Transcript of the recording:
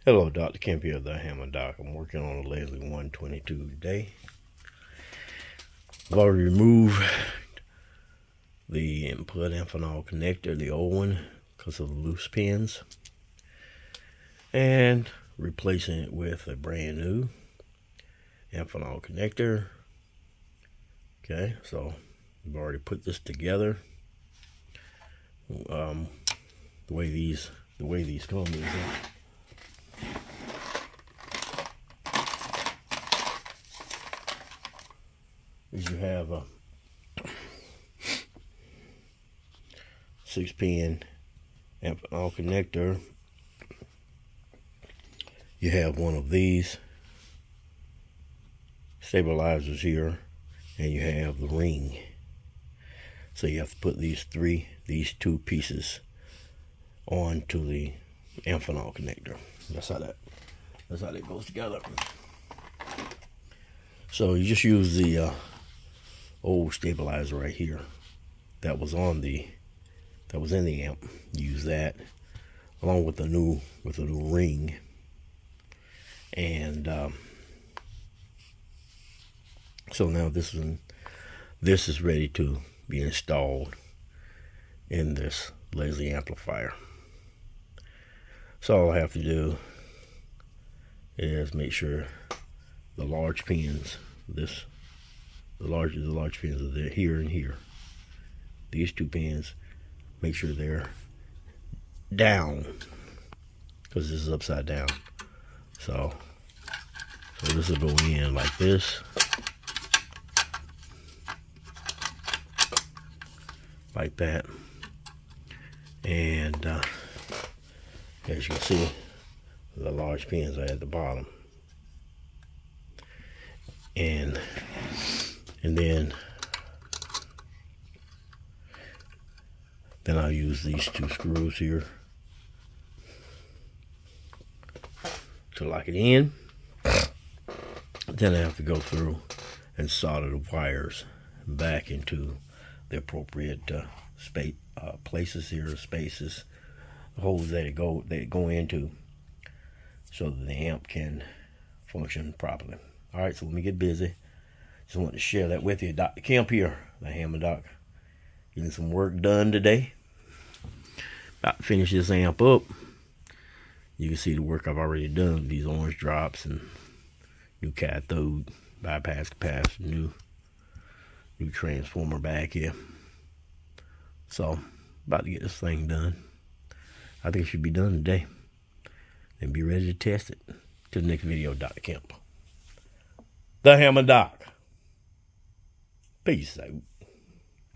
Hello, Dr. Kemp here, the Hammer Doc. I'm working on a Leslie 122 today. I've already removed the input Amphanol connector, the old one, because of the loose pins, and replacing it with a brand new Amphanol connector. Okay, so I've already put this together. The way these come is you have a 6-pin Amphanol connector. You have one of these stabilizers here, and you have the ring. So you have to put these two pieces onto the Amphanol connector. That's how that goes together. So you just use the old stabilizer right here that was in the amp. Use that along with the new ring, and so now this is ready to be installed in this Leslie amplifier. So all I have to do is make sure the large pins, the large pins are there, here and here. These two pins, make sure they're down, because this is upside down. So this will go in like this, like that, and as you can see, the large pins are at the bottom, and then I'll use these two screws here to lock it in. Then I have to go through and solder the wires back into the appropriate places here, spaces, holes that they go into, so that the amp can function properly. All right, so let me get busy. Just wanted to share that with you. Dr. Kemp here, the Hammer Doc, getting some work done today. About to finish this amp up. You can see the work I've already done. These orange drops and new cathode, bypass capacitor, new transformer back here. So about to get this thing done. I think it should be done today, and be ready to test it. Till the next video, Dr. Kemp, the Hammer Doc. Peace out.